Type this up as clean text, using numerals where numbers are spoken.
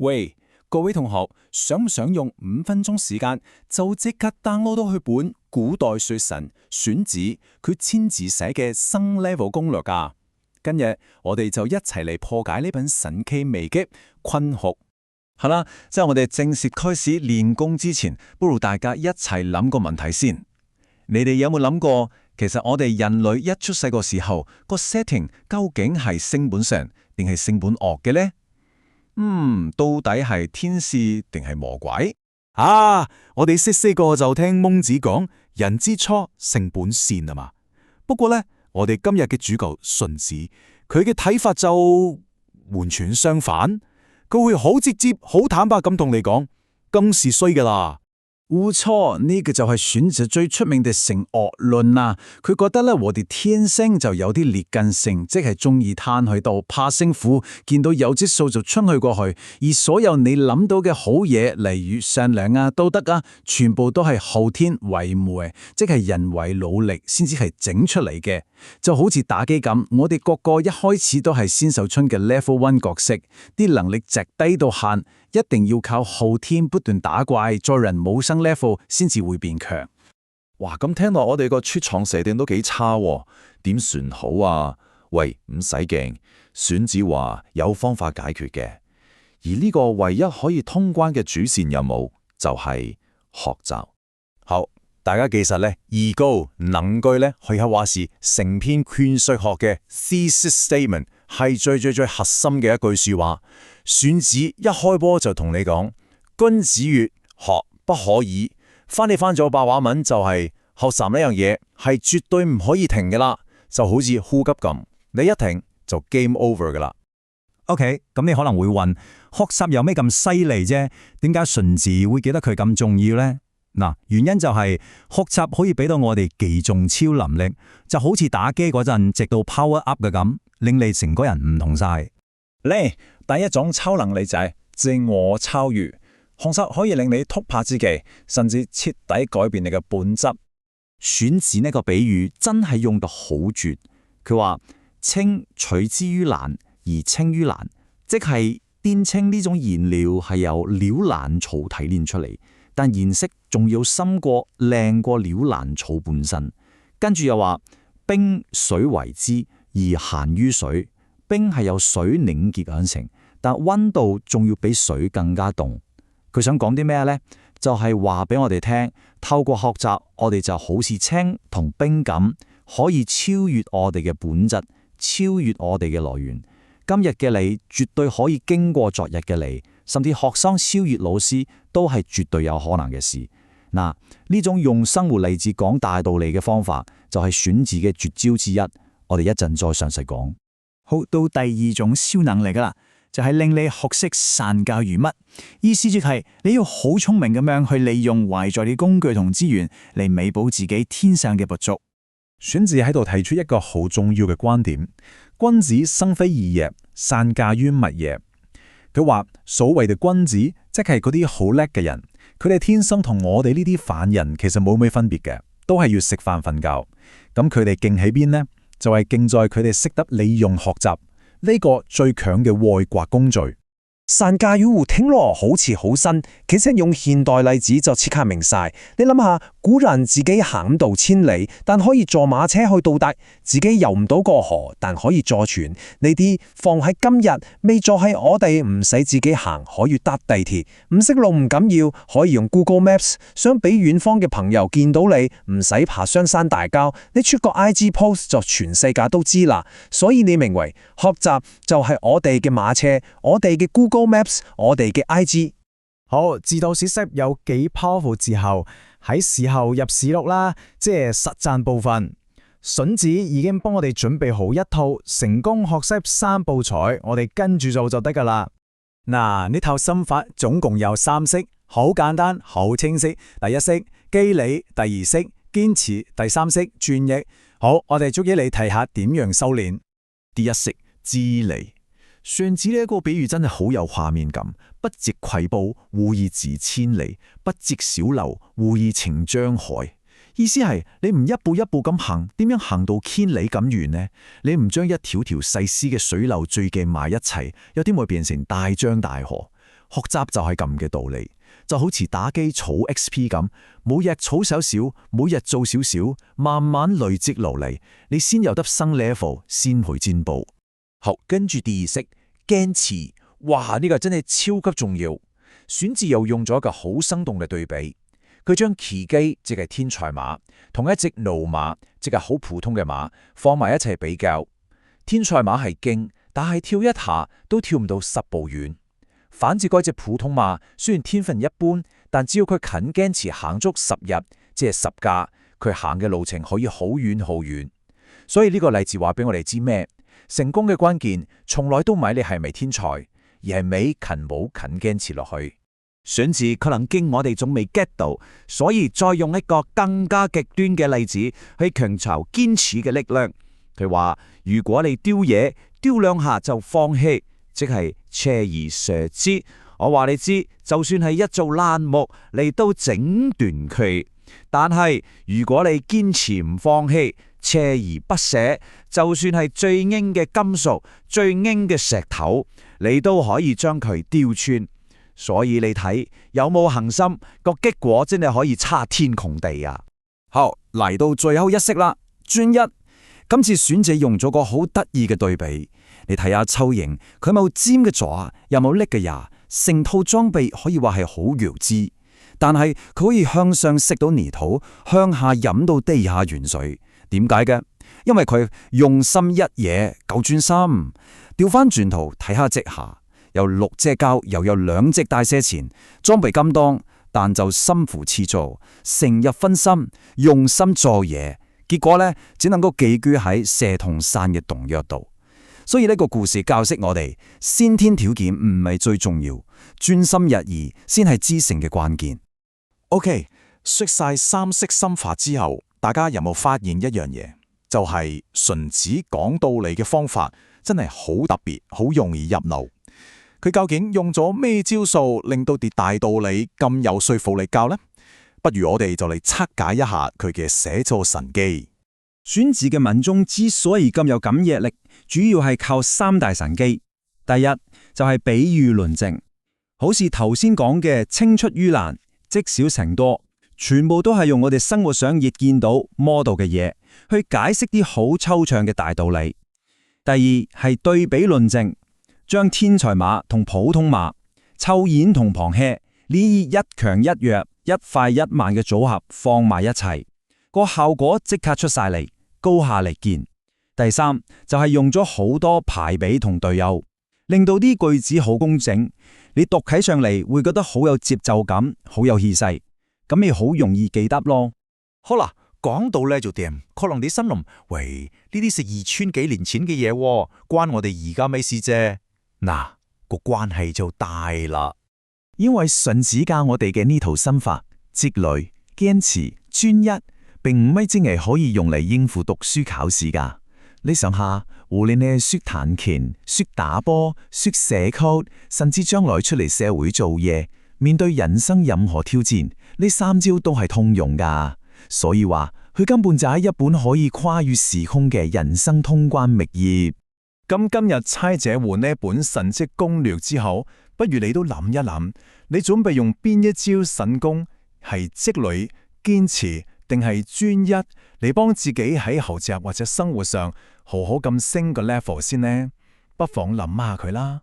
喂，各位同學，想唔想用5分鐘時間就即刻 download 到佢本古代說神選子佢親自寫嘅生 level 攻略㗎？今日我哋就一齊嚟破解呢本神奇秘笈昆曲。係啦，即係我哋正式開始練功之前，不如大家一齊諗個問題先。你哋有冇諗過，其實我哋人類一出世個時候，個 setting 究竟係升本上定係升本惡嘅呢？到底係天使定係魔鬼？我哋細個就聽孟子講人之初性本善啊嘛。不過呢，我哋今日嘅主角荀子，佢嘅睇法就完全相反。佢會好直接、好坦白咁同你講，更是衰噶啦。冇錯，呢個就係荀子最出名嘅性惡論啦。佢覺得咧，我哋天生就有啲劣根性，即係中意攤喺度，怕辛苦，見到有質素就衝去過去。而所有你諗到嘅好嘢，例如善良啊、道德啊，全部都係後天為媒，即係人為努力先至係整出嚟嘅。就好似打機咁，我哋個個一開始都係新手村嘅 level 1角色，啲能力值低到限，一定要靠後天不斷打怪，再人冇升 level 先至會變強。哇，咁聽落我哋個出廠設定都幾差喎，點算好啊？喂，唔使驚，荀子話有方法解決嘅，而呢個唯一可以通關嘅主線任務就係學習。好，大家記實咧，易高能句咧，可以話是成篇勸說學嘅 thesis statement， 係最核心嘅一句說話。荀子一開波就同你講，君子曰：學不可以。翻咗白話文就係學習呢樣嘢係絕對唔可以停嘅啦，就好似呼吸咁，你一停就 game over 噶啦。OK， 咁你可能會問，學習有咩咁犀利啫？點解荀子會記得佢咁重要呢？原因就係學習可以俾到我哋技中超能力，就好似打機嗰陣直到 power up 嘅咁，令你成個人唔同晒。呢第一種超能力就係自我超越，學習可以令你突破自己，甚至徹底改變你嘅本質。荀子呢個比喻真係用得好絕，佢話青取之於藍而青於藍，即係滇青呢種顏料係由鳥蘭草提煉出嚟，但顏色仲要深過靚過鳥蘭草本身。跟住又話冰水為之而鹹於水，冰係由水凝結而成，但溫度仲要比水更加凍。佢想講啲咩呢？就係話俾我哋聽，透過學習，我哋就好似青同冰咁，可以超越我哋嘅本質，超越我哋嘅來源。今日嘅你絕對可以經過昨日嘅你，甚至學生超越老師都係絕對有可能嘅事。呢種用生活例子講大道理嘅方法，就係荀子嘅絕招之一。我哋一陣再詳細講。好，到第二種超能力噶啦，就係令你學識散教於物，意思即係你要好聰明咁樣去利用外在嘅工具同資源嚟彌補自己天生嘅不足。荀子喺度提出一個好重要嘅觀點：君子生非異也，散教於物也。佢話所謂嘅君子，即係嗰啲好叻嘅人，佢哋天生同我哋呢啲凡人其實冇咩分別嘅，都係要食飯瞓覺。咁佢哋勁喺邊呢？就係勁在佢哋識得利用學習呢個最強嘅外掛工具。散教於物聽落好似好新，其實用現代例子就即刻明晒。你諗下，古人自己行唔到千里，但可以坐馬車去到達；自己游唔到過河，但可以坐船。呢啲放喺今日，未坐喺我哋唔使自己行，可以搭地鐵。唔識路唔緊要，可以用 Google Maps， 想俾遠方嘅朋友見到你，唔使爬雙山大郊。你出個 IG post 就全世界都知啦。所以你明為學習就係我哋嘅馬車，我哋嘅 Google Maps， 我哋嘅 IG。 好，知道學習有幾 powerful 之後，喺時候入實錄啦，即係實戰部分。荀子已經幫我哋準備好一套成功學習3步驟，我哋跟住做就得噶啦。呢套心法總共有3式，好簡單，好清晰。第一式機理，第二式堅持，第三式專一。好，我哋逐一嚟睇下點樣修煉。第一式知理。荀子呢一個比喻真係好有畫面感，不積跬步，戶以至千里；不積小流，戶以成江海。意思係你唔一步一步咁行，點樣行到千里咁遠呢？你唔將一條條細絲嘅水流聚集埋一齊，有啲會變成大江大河。學習就係咁嘅道理，就好似打機儲 XP 咁，每日儲少少，每日做少少，慢慢累積落嚟，你先有得升 level，先去進步。好，跟住第二式堅持，哇，呢個真係超級重要。選自又用咗一個好生動嘅對比，佢將奇蹟即係天才馬同一隻駑馬即係好普通嘅馬放埋一齊比較。天才馬係勁，但係跳一下都跳唔到10步遠。反之嗰隻普通馬雖然天分一般，但只要佢肯堅持行足10日，即係10架，佢行嘅路程可以好遠好遠。所以呢個例子話俾我哋知咩？成功嘅關鍵從來都唔係你係咪天才，而係你勤冇勤堅持落去。選字可能經我哋仲未 get 到，所以再用一個更加極端嘅例子去強調堅持嘅力量。佢話如果你丟嘢丟2下就放棄，即係鍥而捨之。我話你知，就算係一組爛木，你都整斷佢。但係如果你堅持唔放棄，鍥而不捨，就算係最硬嘅金屬、最硬嘅石頭，你都可以將佢雕穿。所以你睇有冇恒心，個結果真係可以差天共地啊！好，嚟到最後一式啦，專一。今次選者用咗個好得意嘅對比，你睇下秋瑩，佢冇尖嘅爪，又冇叻嘅牙，成套裝備可以話係好弱智，但係佢可以向上食到泥土，向下飲到地下原水。點解嘅？因為佢用心一嘢，夠專心。調翻轉頭睇下隻下，有6隻腳，又有2隻大蛇前，裝備咁當，但就心浮持做，成日分心，用心做嘢。結果呢，只能夠寄居喺蛇同山嘅洞穴度。所以呢個故事教識我哋，先天條件唔係最重要，專心一意先係知成嘅關鍵。OK， 識晒3式心法之後，大家有冇發現一樣嘢？就係荀子講道理嘅方法真係好特別，好容易入腦。佢究竟用咗咩招數令到啲大道理咁有說服力教呢？不如我哋就嚟拆解一下佢嘅寫作神機。荀子嘅文中之所以咁有感染力，主要係靠3大神機。第一就係比喻論證，好似頭先講嘅青出於藍，積少成多，全部都係用我哋生活上亦見到摸到嘅嘢去解釋啲好抽象嘅大道理。第二係對比論證，將天才馬同普通馬、臭鼴同螃蟹呢一強一弱、一快一慢嘅組合放埋一齊，個效果即刻出晒嚟，高下立見。第三就係用咗好多排比同對偶，令到啲句子好工整，你讀起上嚟會覺得好有節奏感，好有氣勢，咁咪好容易記得咯。好啦，講到呢就掂，可能你心諗，喂，呢啲係2000幾年前嘅嘢，關我哋而家咩事啫？嗱，個關係就大啦。因為荀子教我哋嘅呢套心法，積累、堅持、專一，並唔係淨係可以用嚟應付讀書考試噶。你想下，無論你係識彈琴、識打波、識寫曲，甚至將來出嚟社會做嘢，面對人生任何挑戰，呢3招都係通用噶。所以話，佢根本就係一本可以跨越時空嘅人生通關秘笈。咁今日猜者換呢本神蹟攻略之後，不如你都諗一諗，你準備用邊一招神功，係積累、堅持定係專一，嚟幫自己喺學習或者生活上好好咁升個 level 先呢？不妨諗下佢啦。